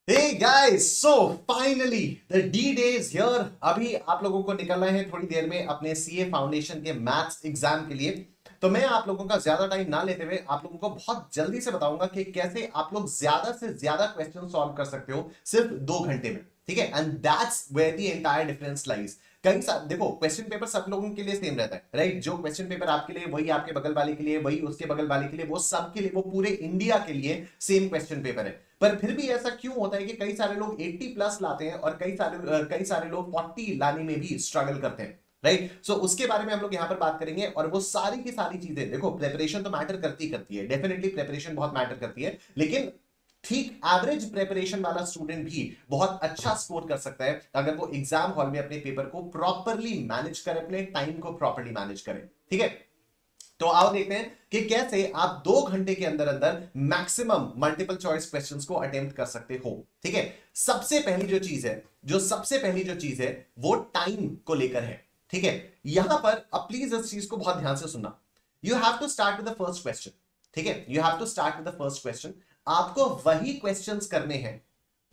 Hey guys, so finally the D-Day is here। अभी आप लोगों को निकलना है थोड़ी देर में अपने सीए फाउंडेशन के मैथ्स एग्जाम के लिए। तो मैं आप लोगों का ज्यादा टाइम ना लेते हुए आप लोगों को बहुत जल्दी से बताऊंगा कि कैसे आप लोग ज्यादा से ज्यादा क्वेश्चन सॉल्व कर सकते हो सिर्फ 2 घंटे में। ठीक है, and that's where the entire difference lies. कई सारे देखो, क्वेश्चन पेपर सब लोगों के लिए सेम रहता है, राइट? जो क्वेश्चन पेपर आपके लिए वही आपके बगल वाले के लिए, वही उसके बगल वाले के लिए, वो सब के लिए, वो पूरे इंडिया के लिए सेम क्वेश्चन पेपर है। पर फिर भी ऐसा क्यों होता है कि कई सारे लोग 80 प्लस लाते हैं और कई सारे लोग 40 लाने में भी स्ट्रगल करते हैं, राइट? सो उसके बारे में हम लोग यहां पर बात करेंगे। और वो सारी की सारी चीजें, देखो प्रेपरेशन तो मैटर करती है, डेफिनेटली प्रेपरेशन बहुत मैटर करती है, लेकिन ठीक एवरेज प्रेपरेशन वाला स्टूडेंट भी बहुत अच्छा स्कोर कर सकता है अगर वो एग्जाम हॉल में अपने पेपर को प्रॉपरली मैनेज करे, अपने टाइम को प्रॉपरली मैनेज करे। ठीक है, तो आओ देखते हैं कि कैसे आप 2 घंटे के अंदर अंदर मैक्सिमम मल्टीपल चॉइस क्वेश्चंस को अटेम्प्ट कर सकते हो। ठीक है, सबसे पहली जो चीज है वो टाइम को लेकर है। ठीक है, यहां पर अब प्लीज इस चीज को बहुत ध्यान से सुनना। You have to start with the first question. ठीक है, you have to start with the first question. आपको वही क्वेश्चंस करने हैं,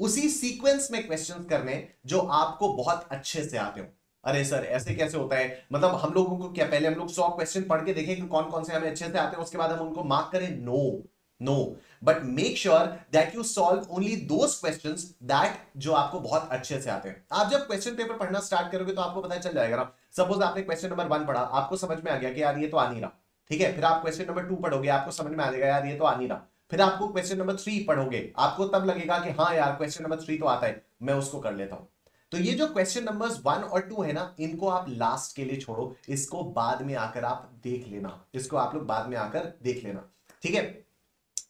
उसी सीक्वेंस में क्वेश्चंस करने जो आपको बहुत अच्छे से आते हो। अरे सर ऐसे कैसे होता है? मतलब हम लोगों को क्या पहले हम लोग 100 क्वेश्चन पढ़ के देखें कि कौन कौन से हमें अच्छे से आते हैं, उसके बाद हम उनको मार्क करें? No no, but make sure that you solve only those questions that जो आपको बहुत अच्छे से आते हैं। आप जब क्वेश्चन पेपर पढ़ना स्टार्ट करोगे तो आपको पता चल जाएगा ना। सपोज आपने क्वेश्चन नंबर 1 पढ़ा, आपको समझ में आ गया कि यार ये तो आ नहीं रहा। ठीक है, फिर आप क्वेश्चन नंबर 2 पढ़ोगे, आपको समझ में आ जाएगा यार ये तो आ नहीं रहा। फिर आपको क्वेश्चन नंबर 3 पढ़ोगे, आपको तब लगेगा कि हाँ यार क्वेश्चन नंबर 3 तो आता है, मैं उसको कर लेता हूं। तो ये जो क्वेश्चन नंबर्स 1 और 2 है ना, इनको आप लास्ट के लिए छोड़ो, इसको बाद में आकर आप देख लेना, इसको आप लोग बाद में आकर देख लेना। ठीक है,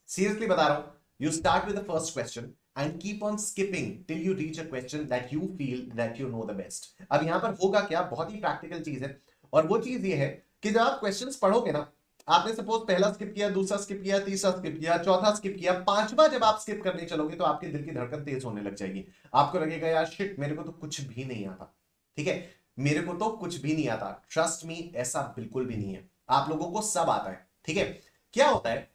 सीरियसली बता रहा हूं, you start with the first question and keep on skipping till you reach a question that you feel that you know the best. अब यहां पर होगा क्या, बहुत ही प्रैक्टिकल चीज है, और वो चीज ये है कि जब आप क्वेश्चंस पढ़ोगे ना, आपने सपोज पहला स्किप किया, दूसरा स्किप किया, तीसरा स्किप किया, चौथा स्किप किया, पांचवा जब आप स्किप करने चलोगे तो आपके दिल की धड़कन तेज होने लग जाएगी। आपको लगेगा यार शिट, मेरे को तो कुछ भी नहीं आता। ठीक है, मेरे को तो कुछ भी नहीं आता। ट्रस्ट मी, ऐसा बिल्कुल भी नहीं है, आप लोगों को सब आता है। ठीक है, क्या होता है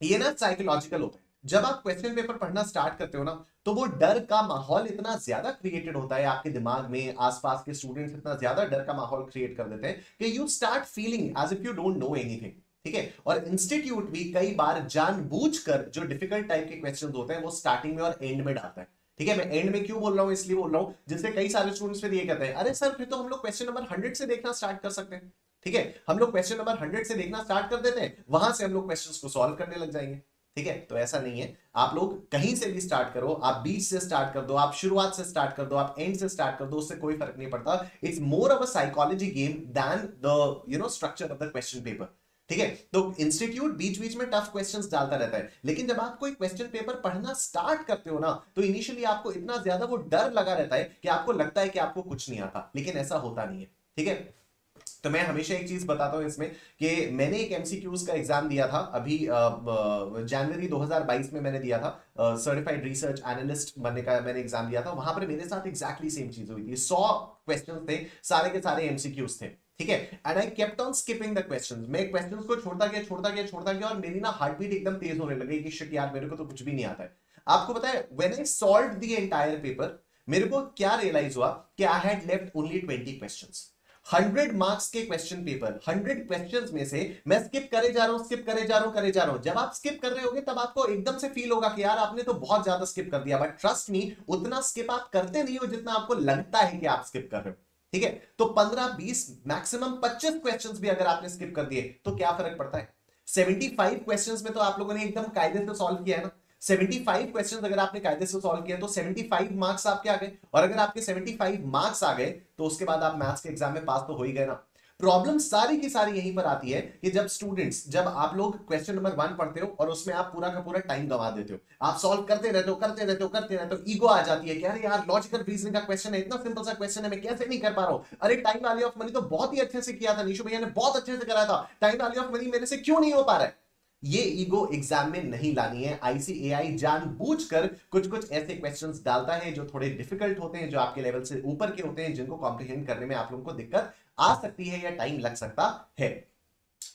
ये ना, साइकोलॉजिकल होता है। जब आप क्वेश्चन पेपर पढ़ना स्टार्ट करते हो ना, तो वो डर का माहौल इतना ज्यादा क्रिएटेड होता है आपके दिमाग में, आसपास के स्टूडेंट्स इतना ज्यादा डर का माहौल क्रिएट कर देते हैं कि you start feeling as if you don't know anything. ठीक है, और इंस्टीट्यूट भी कई बार जानबूझकर जो डिफिकल्ट टाइप के क्वेश्चंस होते हैं वो स्टार्टिंग में और एंड में डालता है। ठीक है, मैं एंड में क्यों बोल रहा हूं, इसलिए बोल रहा हूं जिससे कई सारे स्टूडेंट्स फिर ये कहते हैं अरे सर फिर तो हम लोग क्वेश्चन नंबर 100 से देखना स्टार्ट कर सकते हैं। ठीक है, हम लोग क्वेश्चन नंबर 100 से देखना स्टार्ट कर देते हैं, वहां से हम लोग क्वेश्चंस को सॉल्व करने लग जाएंगे। ठीक है, तो ऐसा नहीं है। आप लोग कहीं से भी स्टार्ट करो, आप बीच से स्टार्ट कर दो, आप शुरुआत से स्टार्ट कर दो, आप एंड से स्टार्ट कर दो, उससे कोई फर्क नहीं पड़ता। It's more of a psychology game than the structure of the question paper. ठीक है, तो इंस्टीट्यूट बीच बीच में टफ क्वेश्चंस डालता रहता है, लेकिन जब आप कोई क्वेश्चन पेपर पढ़ना स्टार्ट करते हो ना, तो इनिशियली आपको इतना ज्यादा वो डर लगा रहता है कि आपको लगता है कि आपको कुछ नहीं आता, लेकिन ऐसा होता नहीं है। ठीक है, तो मैं हमेशा एक चीज बताता हूं इसमें कि मैंने एक एमसीक्यूज का एग्जाम दिया था अभी जनवरी 2022 में मैंने दिया था, सर्टिफाइड रिसर्च एनालिस्ट बनने का मैंने एग्जाम दिया था। वहां पर मेरे साथ एग्जैक्टली सेम चीज हुई थी। 100 क्वेश्चंस थे, सारे के सारे एमसीक्यूज थे। ठीक है, and I kept on skipping the questions. मैं क्वेश्चंस को छोड़ता गया और मेरी ना हार्ट बीट एकदम तेज होने लगी कि शिट यार मेरे को तो कुछ भी नहीं आता है। आपको पता है, when I solved the entire paper, मेरे को क्या रियलाइज हुआ कि I had left only 20 questions. 100 marks के क्वेश्चन पेपर, 100 क्वेश्चंस में से मैं स्किप करे जा रहा हूं। जब आप स्किप कर रहे होगे तब आपको एकदम से फील होगा कि यार आपने तो बहुत ज्यादा स्किप कर दिया, बट ट्रस्ट मी, उतना स्किप आप करते नहीं हो जितना आपको लगता है कि आप स्किप कर रहे हो। ठीक है, तो 15-20 मैक्सिमम 25 क्वेश्चंस भी अगर आपने स्किप कर दिए तो क्या फर्क पड़ता है? 75 क्वेश्चंस में तो आप लोगों ने एकदम कायदे से सॉल्व किया है ना। 75 क्वेश्चंस अगर आपने कायदे से सॉल्व किया तो 75 मार्क्स आपके आ गए, और अगर आपके 75 मार्क्स आ गए तो उसके बाद आप मैथ्स के एग्जाम में पास तो हो ही गए ना। प्रॉब्लम सारी की सारी यहीं पर आती है कि जब आप लोग क्वेश्चन नंबर 1 पढ़ते हो और उसमें आप पूरा का पूरा टाइम गंवा देते हो, आप सॉल्व करते रहते हो, ईगो आ जाती है कि अरे यार लॉजिकल रीजनिंग का क्वेश्चन है, इतना सिंपल सा क्वेश्चन है, मैं कैसे नहीं कर पा रहा हूं? अरे टाइम वैल्यू ऑफ मनी तो बहुत ही अच्छे से किया था, निशु भैया ने बहुत अच्छे से कराया था, टाइम वैल्यू ऑफ मनी मेरे से क्यों नहीं हो पा रहा है? ये ईगो एग्जाम में नहीं लानी है। आईसीएआई जानबूझकर कुछ कुछ ऐसे क्वेश्चंस डालता है जो थोड़े डिफिकल्ट होते हैं, जो आपके लेवल से ऊपर के होते हैं, जिनको कॉम्प्रिहेंड करने में आप लोगों को दिक्कत आ सकती है या टाइम लग सकता है।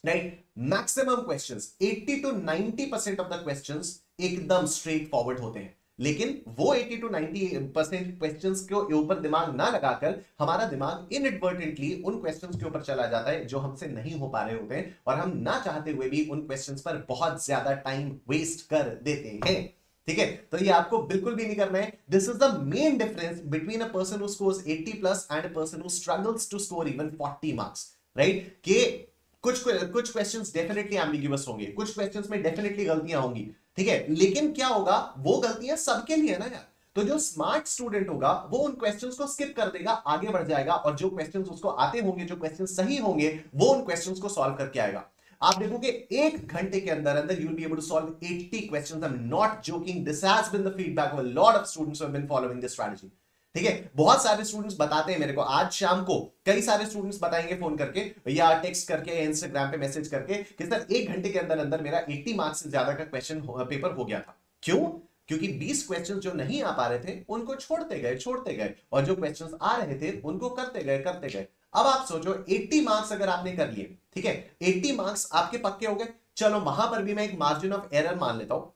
Right, maximum questions 80 to 90% of the questions एकदम स्ट्रेट फॉरवर्ड होते हैं। लेकिन वो 80 to 90% क्वेश्चंस के ऊपर दिमाग ना लगाकर हमारा दिमाग इनएडवर्टेंटली उन क्वेश्चंस के ऊपर चला जाता है जो हमसे नहीं हो पा रहे होते हैं, और हम ना चाहते हुए भी उन क्वेश्चंस पर बहुत ज्यादा टाइम वेस्ट कर देते हैं। ठीक है, तो ये आपको बिल्कुल भी नहीं करना है। This is the main difference between a person who scores 80 plus and a person who struggles to score even 40 marks, right? कि कुछ क्वेश्चंस डेफिनेटली एम्बिग्यूअस होंगे, कुछ क्वेश्चंस में डेफिनेटली गलतियां होंगी, ठीक है, लेकिन क्या होगा, वो गलतियां सबके लिए ना यार। तो जो स्मार्ट स्टूडेंट होगा वो उन क्वेश्चंस को स्किप कर देगा, आगे बढ़ जाएगा, और जो क्वेश्चंस उसको आते होंगे, जो क्वेश्चंस सही होंगे, वो उन क्वेश्चंस को सॉल्व करके आएगा। आप देखोगे 1 घंटे के अंदर अंदर you will be able to solve 80 questions. I am not joking, this has been the feedback of a lot of students who have been following this strategy. ठीक है, बहुत सारे स्टूडेंट्स बताते हैं मेरे को, आज शाम को कई सारे स्टूडेंट्स बताएंगे फोन करके या टेक्स्ट करके या इंस्टाग्राम पे मैसेज करके कि सर 1 घंटे के अंदर अंदर मेरा 80 मार्क्स से ज्यादा का क्वेश्चन पेपर हो गया था। क्यों? क्योंकि 20 क्वेश्चन जो नहीं आ पा रहे थे उनको छोड़ते गए, और जो क्वेश्चंस आ रहे थे उनको करते गए। अब आप सोचो 80 मार्क्स अगर आपने कर लिए, ठीक है, 80 मार्क्स आपके पक्के हो गए। चलो वहां पर भी मैं एक मार्जिन ऑफ एरर मान लेता हूं,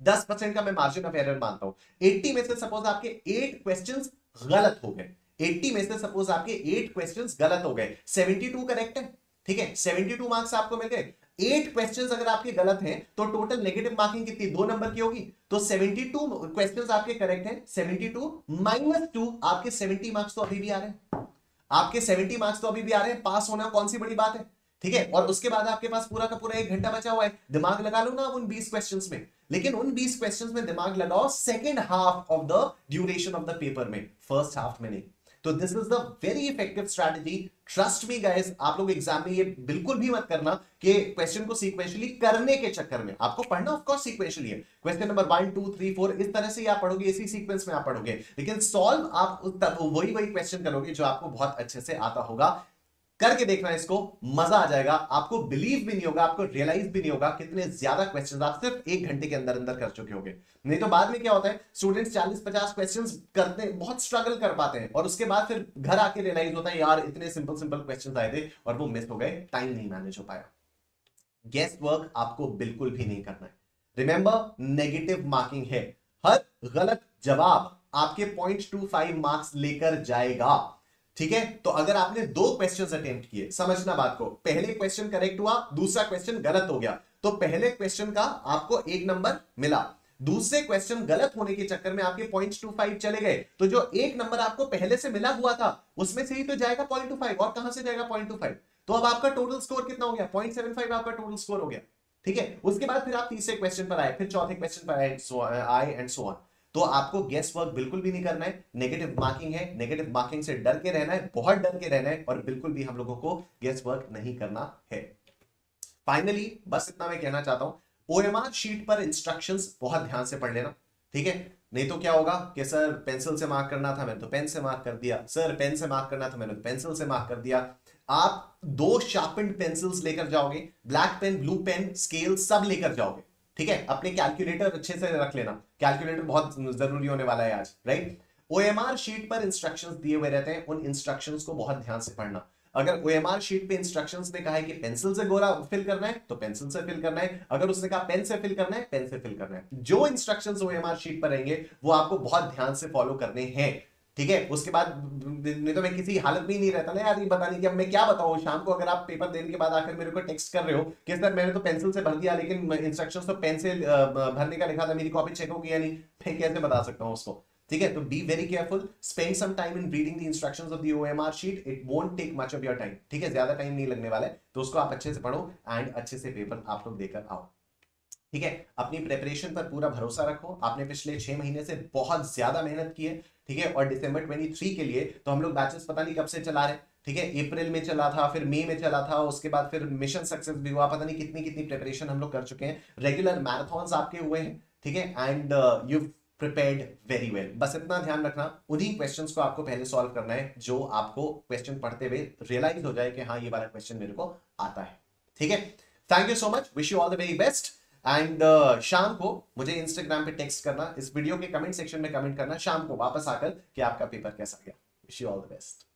10% का मैं मार्जिन ऑफ एरर मानता हूं। 80 में से सपोज आपके 8 क्वेश्चंस गलत हो गए, 80 में से सपोज आपके 8 क्वेश्चंस गलत हो गए, 72 करेक्ट है, ठीक है, 72 मार्क्स आपको मिल गए। 8 क्वेश्चंस अगर आपके गलत हैं तो टोटल नेगेटिव मार्किंग कितनी, 2 नंबर की होगी। तो 72 क्वेश्चंस आपके करेक्ट हैं, 72 माइनस 2, आपके 70 मार्क्स तो अभी भी आ रहे हैं, आपके 70 मार्क्स तो अभी भी आ रहे हैं। पास होना कौन सी बड़ी बात है, ठीक है। और उसके बाद आपके पास पूरा का पूरा 1 घंटा बचा हुआ है, दिमाग लगा लो ना उन 20 क्वेश्चंस में। लेकिन उन 20 क्वेश्चंस में दिमाग लगाओ second half of the duration of the paper में, फर्स्ट हाफ में नहीं। तो this is the very effective strategy, trust me guys. आप लोग एग्जाम में ये बिल्कुल भी मत करना कि क्वेश्चन को सीक्वेंशियली करने के चक्कर में, आपको पढ़ना ऑफ कोर्स सीक्वेंशियली है, क्वेश्चन नंबर 1 2 3 4 इस तरह से आप पढ़ोगे, इसी सीक्वेंस में आप पढ़ोगे, लेकिन सॉल्व आप वही क्वेश्चन करोगे जो आपको बहुत अच्छे से आता होगा। करके देखना इसको, मजा आ जाएगा, आपको बिलीव भी नहीं होगा, आपको रियलाइज भी नहीं होगा कितने ज्यादा क्वेश्चंस आप सिर्फ 1 घंटे के अंदर अंदर कर चुके होंगे। नहीं तो बाद में क्या होता है, स्टूडेंट्स 40-50 क्वेश्चंस करते, बहुत स्ट्रगल कर पाते हैं, और उसके बाद फिर घर आके रियलाइज होता है यार इतने सिंपल सिंपल क्वेश्चंस आए थे और वो मिस हो गए, टाइम नहीं मैनेज हो पाया। गेस वर्क आपको बिल्कुल भी नहीं करना है। रिमेंबर, नेगेटिव मार्किंग है, हर गलत जवाब आपके 0.25 मार्क्स लेकर जाएगा, ठीक है। तो अगर आपने 2 क्वेश्चंस अटेम्प्ट किए, समझना बात को, पहले क्वेश्चन करेक्ट हुआ, दूसरा क्वेश्चन गलत हो गया, तो पहले क्वेश्चन का आपको 1 नंबर मिला, दूसरे क्वेश्चन गलत होने के चक्कर में आपके 0.25 चले गए, तो जो 1 नंबर आपको पहले से मिला हुआ था उसमें से ही तो जाएगा 0.25, और कहां से जाएगा 0.25? तो अब आपका टोटल स्कोर कितना हो गया, 0.75 आपका टोटल स्कोर हो गया, ठीक है। उसके बाद फिर आप तीसरे क्वेश्चन पर आए, फिर चौथे क्वेश्चन पर आए एंड सो ऑन। तो आपको गेस वर्क बिल्कुल भी नहीं करना है, नेगेटिव मार्किंग है, नेगेटिव मार्किंग से डर के रहना है, बहुत डर के रहना है, और बिल्कुल भी हम लोगों को गेस वर्क नहीं करना है। फाइनली बस इतना मैं कहना चाहता हूं, ओएमआर शीट पर इंस्ट्रक्शंस बहुत ध्यान से पढ़ लेना, ठीक है। नहीं तो क्या होगा कि सर पेंसिल से मार्क करना था, मैंने तो पेन से मार्क कर दिया, सर पेन से मार्क करना था, मैंने तो पेंसिल से मार्क कर दिया। आप 2 शार्पेंड पेंसिल्स लेकर जाओगे, black pen, blue pen, scale सब लेकर जाओगे, ठीक है। अपने कैलकुलेटर अच्छे से रख लेना, कैलकुलेटर बहुत जरूरी होने वाला है आज, राइट। ओएमआर शीट पर इंस्ट्रक्शंस दिए हुए रहते हैं, उन इंस्ट्रक्शंस को बहुत ध्यान से पढ़ना। अगर ओएमआर शीट पे इंस्ट्रक्शंस ने कहा है कि पेंसिल से गोरा फिल करना है तो पेंसिल से फिल करना है, अगर उसने कहा पेन से फिल करना है पेन से फिल करना है। जो इंस्ट्रक्शंस ओएमआर शीट पर रहेंगे वो आपको बहुत ध्यान से फॉलो करने हैं, ठीक है। उसके बाद नहीं तो मैं किसी हालत में ही नहीं रहता ना यार, ये बताने की अब मैं क्या बताऊं शाम को, अगर आप पेपर देने के बाद आकर मेरे को टेक्स्ट कर रहे हो कि सर मैंने तो पेंसिल से भर दिया लेकिन इंस्ट्रक्शंस तो पेन से भरने का लिखा था, मेरी कॉपी चेक होगी या नहीं, मैं कैसे बता सकता हूं उसको, ठीक है। तो be very careful, spend some time in reading the instructions of the OMR sheet, it won't take much of your time, ठीक है, ज्यादा टाइम नहीं लगने वाला है, तो उसको आप अच्छे से पढ़ो एंड अच्छे से पेपर आप लोग देकर आओ, ठीक है। अपनी प्रिपरेशन पर पूरा भरोसा रखो, आपने पिछले 6 महीने से बहुत ज्यादा मेहनत की है, ठीक है। और दिसंबर 23 के लिए तो हम लोग बैचेस पता नहीं कब से चला रहे हैं, ठीक है। अप्रैल में चला था, फिर मई में चला था, उसके बाद फिर मिशन सक्सेस भी हुआ, पता नहीं कितनी कितनी प्रिपरेशन हम लोग कर चुके हैं, रेगुलर मैराथन्स आपके हुए हैं, ठीक है। And you prepared very well. बस इतना ध्यान रखना, उन्हीं क्वेश्चंस को आपको पहले सॉल्व करना है जो आपको क्वेश्चन पढ़ते हुए रियलाइज हो जाए कि हाँ ये वाला क्वेश्चन मेरे को आता है, ठीक है। Thank you so much, wish you all the very best. And शाम को मुझे इंस्टाग्राम पे टेक्स्ट करना, इस वीडियो के कमेंट सेक्शन में कमेंट करना शाम को वापस आकर कि आपका पेपर कैसा गया। Wish you all the best.